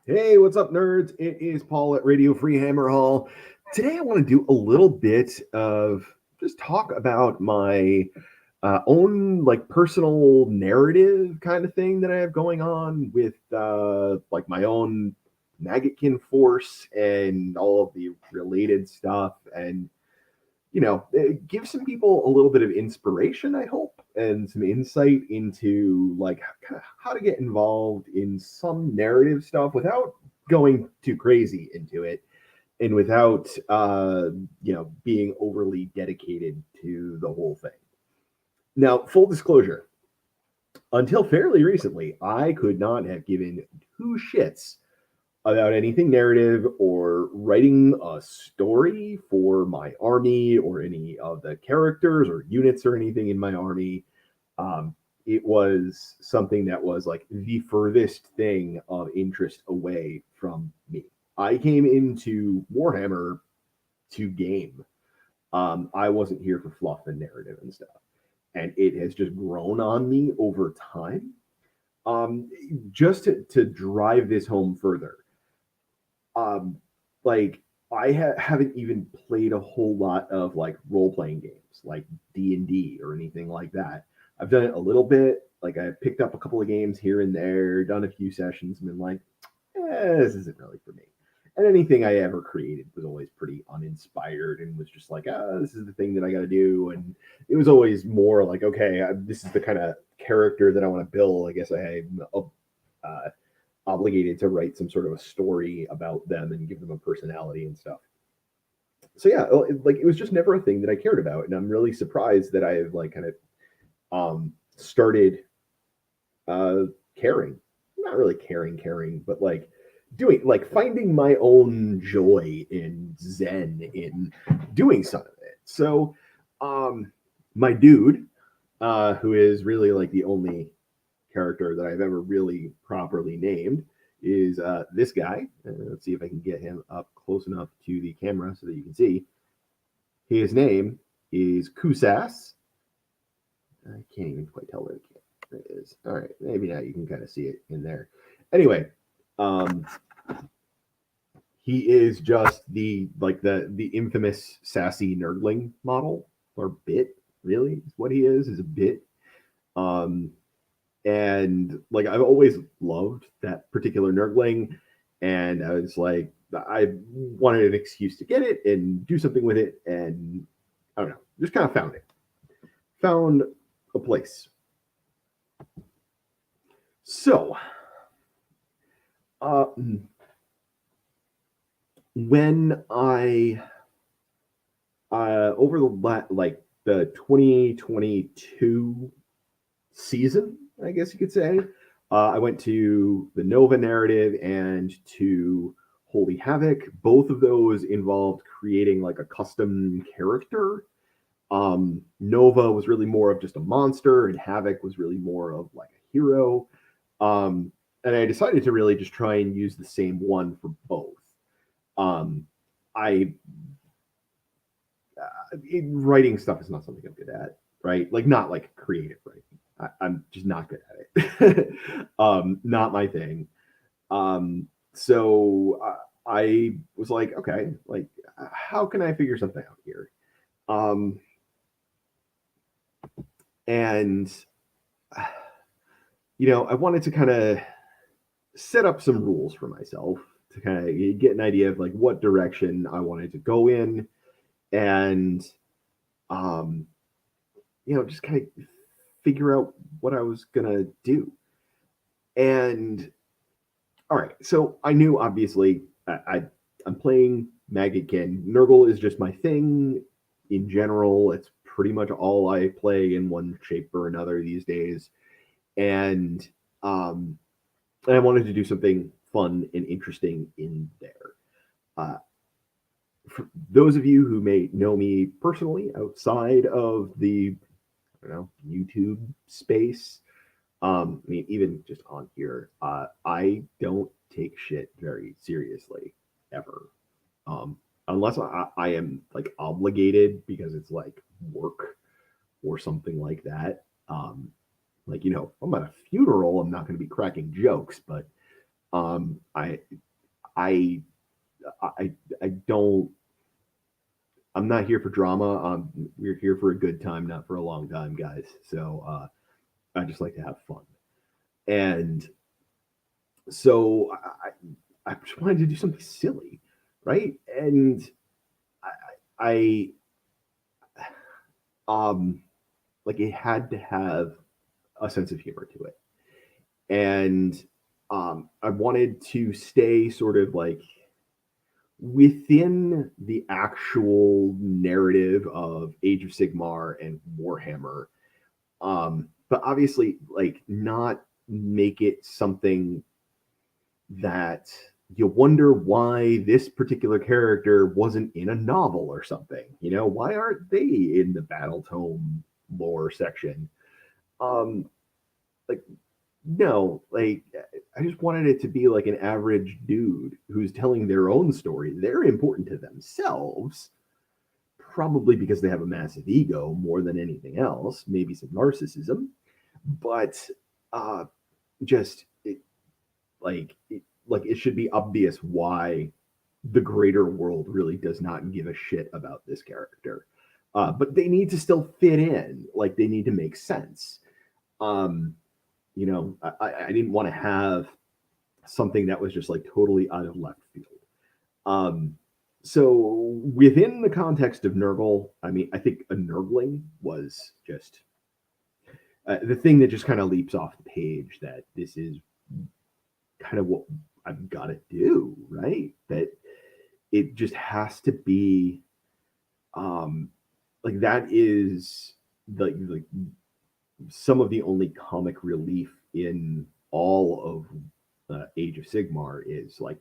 Hey, what's up, nerds? It is Paul at Radio Free Hammer Hall. Today, I want to do a little bit of just talk about my own personal narrative kind of thing that I have going on with my own Maggotkin force and all of the related stuff, and give some people a little bit of inspiration, I hope, and some insight into kind of how to get involved in some narrative stuff without going too crazy into it and without being overly dedicated to the whole thing. Now, full disclosure, until fairly recently, I could not have given two shits about anything narrative or writing a story for my army or any of the characters or units or anything in my army. It was something that was like the furthest thing of interest away from me. I came into Warhammer to game. I wasn't here for fluff and narrative and stuff. And it has just grown on me over time. Just to drive this home further, like haven't even played a whole lot of role playing games like D&D or anything like that. I've done it a little bit. Like I picked up a couple of games here and there, done a few sessions, and been like, this isn't really for me. And anything I ever created was always pretty uninspired and was just like, this is the thing that I got to do. And it was always more like, okay, this is the kind of character that I want to build. I guess I have obligated to write some sort of a story about them and give them a personality and stuff. So yeah, it was just never a thing that I cared about, and I'm really surprised that I have started caring. Not really caring, but doing finding my own joy in zen in doing some of it. So my dude, who is really the only character that I've ever really properly named, is this guy. Let's see if I can get him up close enough to the camera so that you can see. His name is Kusas. I can't even quite tell where it is. All right, maybe now you can kind of see it in there. Anyway, he is just the infamous sassy nerdling model, or bit. Really, is what he is a bit. And I've always loved that particular nerdling, and I was like, I wanted an excuse to get it and do something with it, and I don't know, just kind of found a place. So when I over the 2022 season, I guess you could say, I went to the Nova narrative and to Holy Havoc. Both of those involved creating a custom character. Nova was really more of just a monster, and Havoc was really more of a hero. And I decided to really just try and use the same one for both. Writing stuff is not something I'm good at, right? Not creative writing. I'm just not good at it. Not my thing. So I was like, okay, how can I figure something out here? And I wanted to kind of set up some rules for myself to kind of get an idea of what direction I wanted to go in, and just kind of figure out what I was gonna do. And all right, so I knew obviously I'm playing Maggotkin. Nurgle is just my thing in general. It's pretty much all I play in one shape or another these days, and I wanted to do something fun and interesting in there. For those of you who may know me personally outside of the YouTube space, I mean, even just on here, I don't take shit very seriously ever, unless I am obligated because it's work or something like that. I'm at a funeral, I'm not going to be cracking jokes, but Um, I I I I don't. I'm not here for drama. We're here for a good time, not for a long time, guys. So I just like to have fun. And so I just wanted to do something silly, right? And I like it had to have a sense of humor to it, and I wanted to stay sort of like within the actual narrative of Age of Sigmar and Warhammer, but obviously like not make it something that you wonder why this particular character wasn't in a novel or something. You know, why aren't they in the Battle Tome lore section? Um, like, no, like, I just wanted it to be like an average dude who's telling their own story. They're important to themselves, probably because they have a massive ego more than anything else, maybe some narcissism, but uh, just like it should be obvious why the greater world really does not give a shit about this character. But they need to still fit in, like they need to make sense. Um, you know, I didn't want to have something that was just like totally out of left field. Um, so within the context of Nurgle, I mean, I think a Nurgling was just the thing that just kind of leaps off the page that this is kind of what I've got to do, right? That it just has to be um like that is like some of the only comic relief in all of Age of Sigmar is like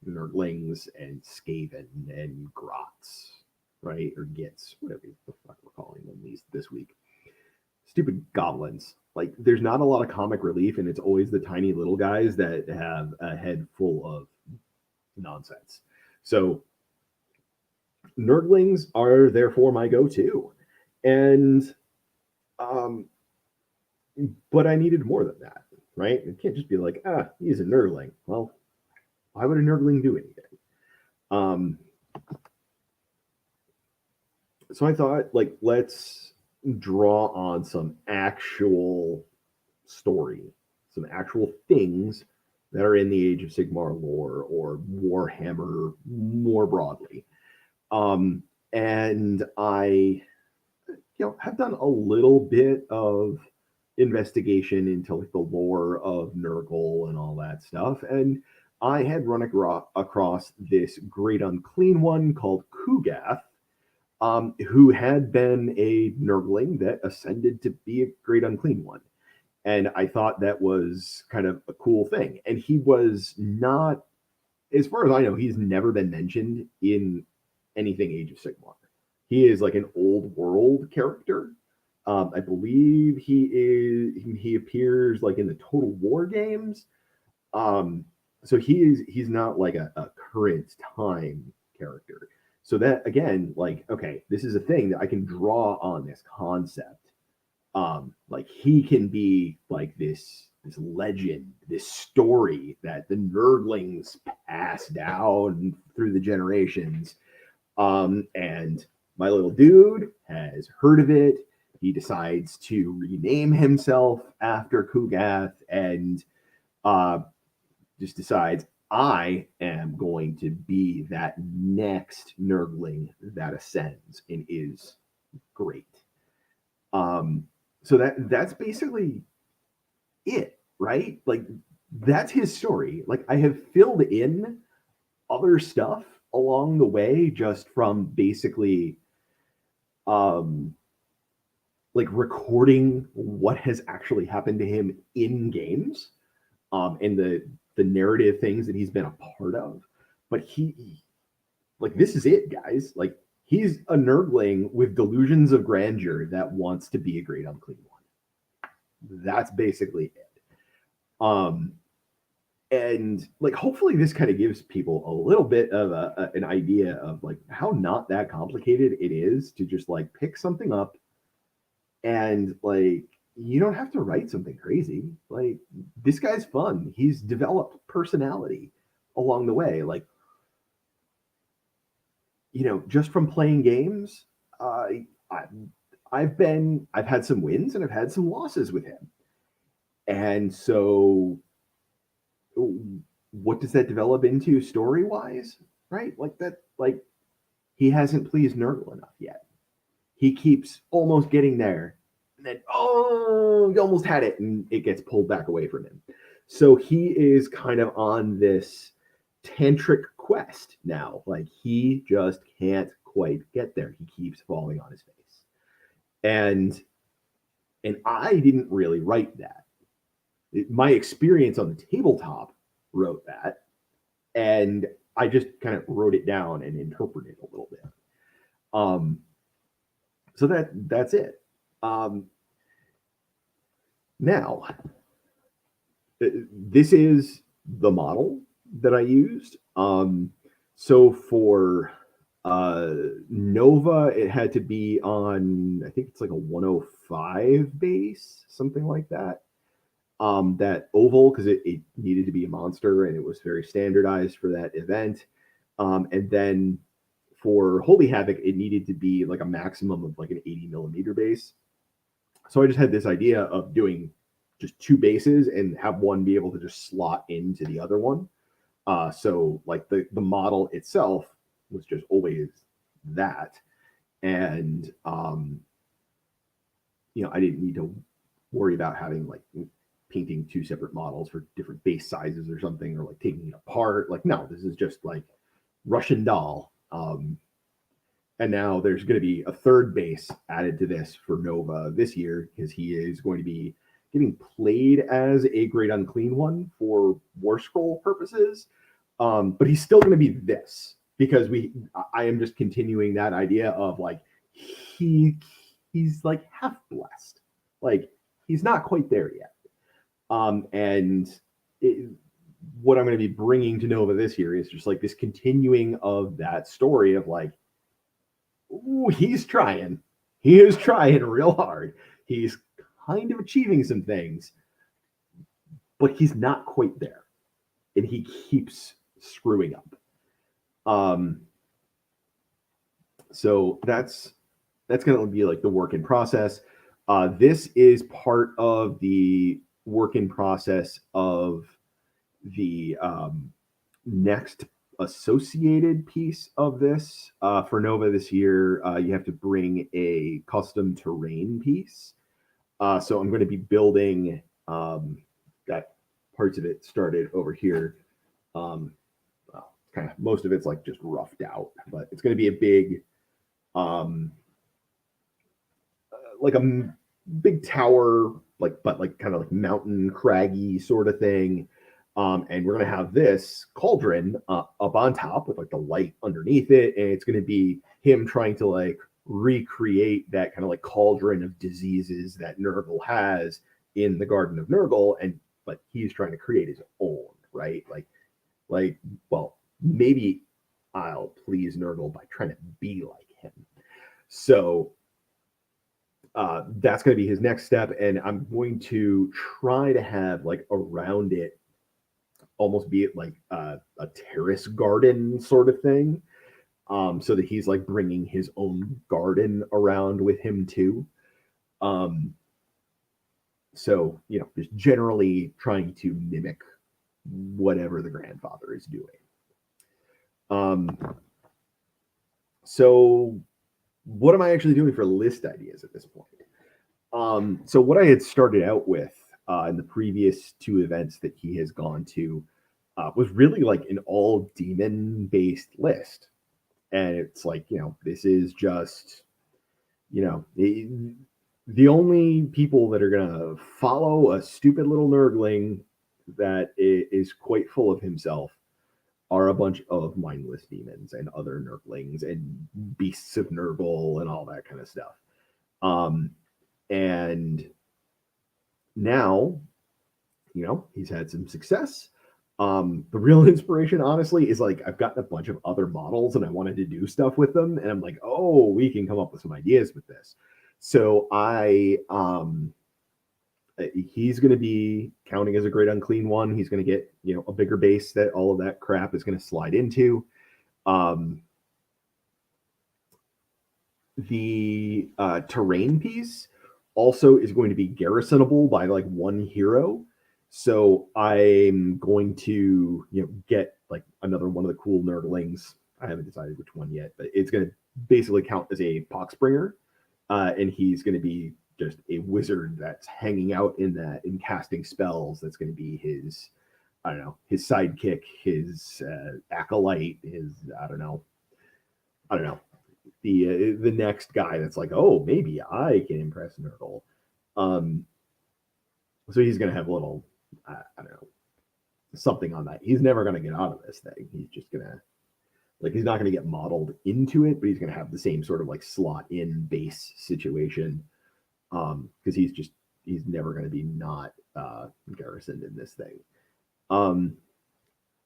Nerdlings and Skaven and Grots, right? Or Gits, whatever the fuck we're calling them these this week. Stupid goblins. Like, there's not a lot of comic relief, and it's always the tiny little guys that have a head full of nonsense. So Nerdlings are therefore my go-to, and um, but I needed more than that, right? It can't just be like, he's a nerdling. Well, why would a nerdling do anything? Um, so I thought, like, let's draw on some actual story, some actual things that are in the Age of Sigmar lore or Warhammer more broadly. Um, and I, have done a little bit of investigation into like the lore of Nurgle and all that stuff, and I had run across this great unclean one called Kugath, who had been a Nurgling that ascended to be a great unclean one. And I thought that was kind of a cool thing. And he was not, as far as I know, he's never been mentioned in anything Age of Sigmar. He is like an old world character. I believe he appears like in the Total War games. Um, so he's not like a current time character. So that again, like, okay, this is a thing that I can draw on this concept. Like he can be like this legend, this story that the nerdlings pass down through the generations. And my little dude has heard of it. He decides to rename himself after Kugath and uh, just decides I am going to be that next nerdling that ascends and is great. Um, so that's basically it, right? Like that's his story. Like I have filled in other stuff along the way just from basically um like recording what has actually happened to him in games and the narrative things that he's been a part of. But he like this is it, guys. Like he's a nerdling with delusions of grandeur that wants to be a great unclean one. That's basically it. Um, and like hopefully this kind of gives people a little bit of an idea of like how not that complicated it is to just like pick something up and like you don't have to write something crazy. Like, this guy's fun. He's developed personality along the way. Like, just from playing games, I, I've had some wins and I've had some losses with him. And so, what does that develop into story wise? Right? Like that, like, he hasn't pleased Nurgle enough yet. He keeps almost getting there, and then he almost had it, and it gets pulled back away from him. So he is kind of on this tantric quest now. Like, he just can't quite get there. He keeps falling on his face, and I didn't really write that. My experience on the tabletop wrote that, and I just kind of wrote it down and interpreted it a little bit. So that's it. Now, this is the model that I used. So for Nova, it had to be on, I think it's like a 105 base, something like that. That oval, because it needed to be a monster and it was very standardized for that event. And then for Holy Havoc, it needed to be like a maximum of like an 80 millimeter base. So I just had this idea of doing just two bases and have one be able to just slot into the other one. So like the model itself was just always that. And, I didn't need to worry about having like painting two separate models for different base sizes or something, or like taking it apart. Like, no, this is just like Russian doll. And now there's going to be a third base added to this for Nova this year, because he is going to be getting played as a Great Unclean One for War Scroll purposes. But he's still going to be this, because I am just continuing that idea of like, he's like half blessed. Like, he's not quite there yet. And what I'm going to be bringing to Nova this year is just like this continuing of that story of like, ooh, he's trying. He is trying real hard. He's kind of achieving some things, but he's not quite there. And he keeps screwing up. So that's going to be like the work in process. This is part of the work in process of the next associated piece of this. For Nova this year, you have to bring a custom terrain piece. So I'm going to be building, got parts of it started over here. Well, kind of most of it's like just roughed out, but it's going to be a big, like a big tower, but kind of like mountain craggy sort of thing. And we're going to have this cauldron up on top with like the light underneath it. And it's going to be him trying to like recreate that kind of like cauldron of diseases that Nurgle has in the Garden of Nurgle. But he's trying to create his own, right? Well, maybe I'll please Nurgle by trying to be like him. So that's going to be his next step. And I'm going to try to have like around it almost be it like a terrace garden sort of thing, so that he's like bringing his own garden around with him too. So just generally trying to mimic whatever the grandfather is doing. So what am I actually doing for list ideas at this point? So what I had started out with in the previous two events that he has gone to was really like an all demon based list. And it's like, this is just, the only people that are going to follow a stupid little nerdling that is quite full of himself are a bunch of mindless demons and other nurglings and beasts of Nurgle and all that kind of stuff. And now, he's had some success. The real inspiration, honestly, is like I've gotten a bunch of other models and I wanted to do stuff with them. And I'm like, oh, we can come up with some ideas with this. So I he's going to be counting as a great unclean one. He's going to get, a bigger base that all of that crap is going to slide into. The terrain piece also is going to be garrisonable by like one hero. So I'm going to, get like another one of the cool nerdlings. I haven't decided which one yet, but it's going to basically count as a poxbringer. And he's going to be just a wizard that's hanging out in that and casting spells. That's going to be his, I don't know, his sidekick, his acolyte, his, I don't know, the next guy that's like, oh, maybe I can impress Nurgle. So he's going to have a little, I don't know, something on that. He's never going to get out of this thing. He's just going to, like, he's not going to get modeled into it, but he's going to have the same sort of like slot in base situation. Because he's never going to be not garrisoned in this thing. And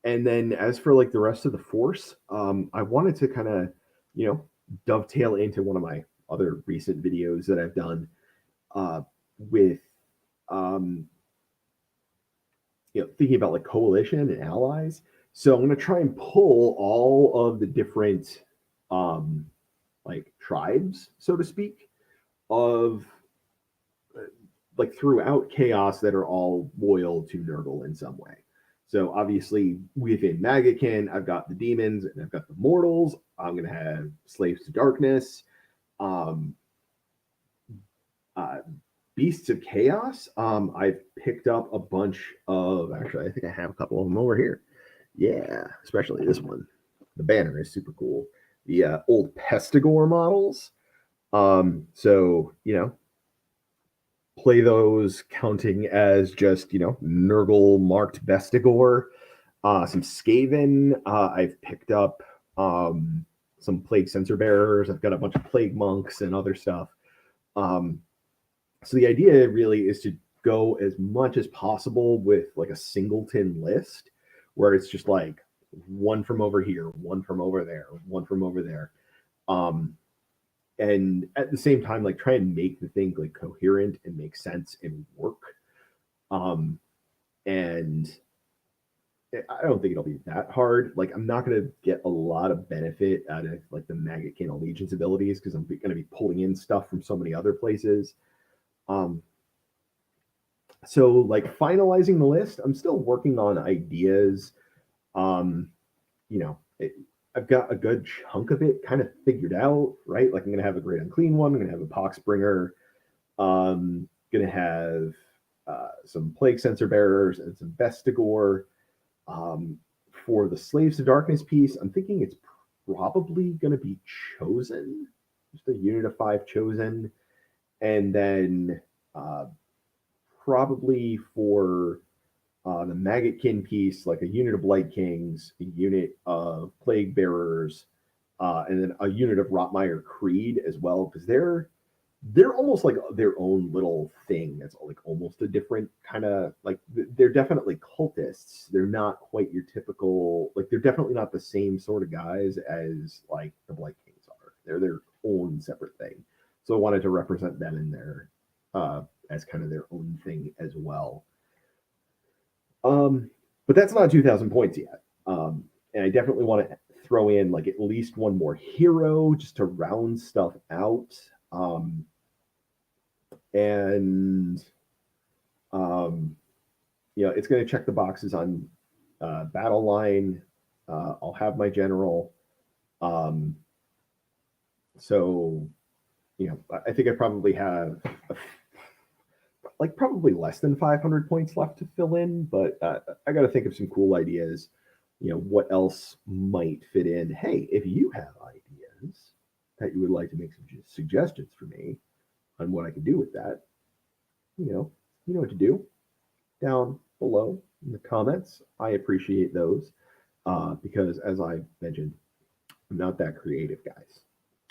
then as for like the rest of the force, I wanted to kind of, dovetail into one of my other recent videos that I've done with thinking about like coalition and allies. So I'm going to try and pull all of the different like tribes, so to speak, of like throughout chaos that are all loyal to Nurgle in some way. So obviously within Magakin, I've got the demons and I've got the mortals. I'm going to have slaves to darkness, beasts of chaos. I've picked up a bunch of, actually, I think I have a couple of them over here. Yeah, especially this one. The banner is super cool. The old Pestigore models. So, play those counting as just, Nurgle marked Bestigor. Some Skaven. I've picked up some Plague Sensor Bearers. I've got a bunch of Plague Monks and other stuff. So the idea really is to go as much as possible with like a singleton list where it's just like one from over here, one from over there, one from over there. And at the same time, like try and make the thing like coherent and make sense and work. And I don't think it'll be that hard. Like I'm not going to get a lot of benefit out of like the Magakin Allegiance abilities because I'm going to be pulling in stuff from so many other places. So like finalizing the list, I'm still working on ideas. I've got a good chunk of it kind of figured out, right? Like I'm gonna have a great unclean one. I'm gonna have a poxbringer. Gonna have some plague sensor bearers and some Vestigore. For the slaves to darkness piece, I'm thinking it's probably gonna be chosen, just a unit of 5 chosen, and then probably for the Maggotkin piece, like a unit of Blight Kings, a unit of Plague Bearers, and then a unit of Rotmire Creed as well, because they're almost like their own little thing. That's like almost a different kind of like they're definitely cultists. They're not quite your typical like they're definitely not the same sort of guys as like the Blight Kings are. They're their own separate thing. So I wanted to represent them in there as kind of their own thing as well. But that's not 2,000 points yet. And I definitely want to throw in like at least one more hero just to round stuff out. It's going to check the boxes on battle line. I'll have my general. So, I think I probably have probably less than 500 points left to fill in, but I got to think of some cool ideas. What else might fit in? Hey, if you have ideas that you would like to make some suggestions for me on what I could do with that, you know what to do down below in the comments. I appreciate those because, as I mentioned, I'm not that creative, guys.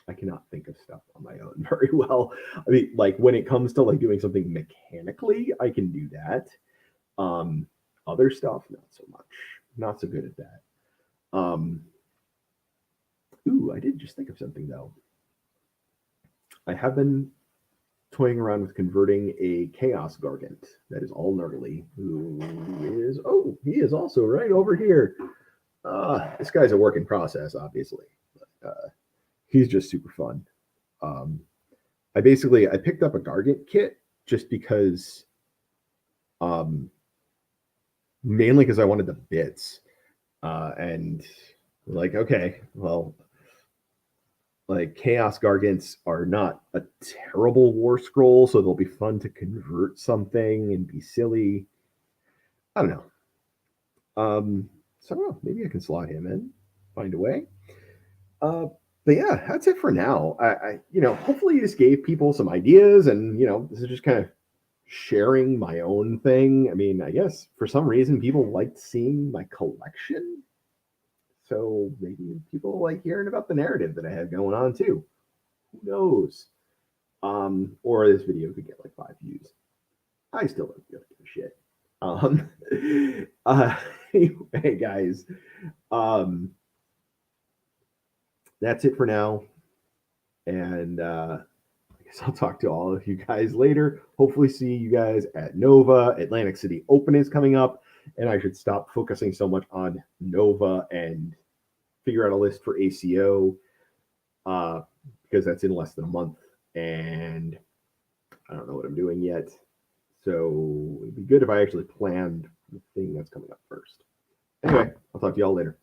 I cannot think of stuff on my own very well. I mean, like when it comes to like doing something mechanically, I can do that. Other stuff, not so much. Not so good at that. I did just think of something though. I have been toying around with converting a Chaos Gargant that is all gnarly. He is also right over here. This guy's a work in process, obviously. He's just super fun. Um, I picked up a Gargant kit just because, um, mainly because I wanted the bits, and like, okay, well, like Chaos Gargants are not a terrible war scroll, so they'll be fun to convert something and be silly. I don't know. So I don't know, maybe I can slot him in, find a way. Uh, but yeah, that's it for now. Hopefully this gave people some ideas, and this is just kind of sharing my own thing. I mean, I guess for some reason people liked seeing my collection, so maybe people like hearing about the narrative that I have going on too. Who knows? Or this video could get like 5 views. I still don't really give a shit. Uh, anyway, guys, um, that's it for now. And I guess I'll talk to all of you guys later. Hopefully, see you guys at Nova. Atlantic City Open is coming up, and I should stop focusing so much on Nova and figure out a list for ACO, because that's in less than a month, and I don't know what I'm doing yet. So it'd be good if I actually planned the thing that's coming up first. Anyway, I'll talk to y'all later.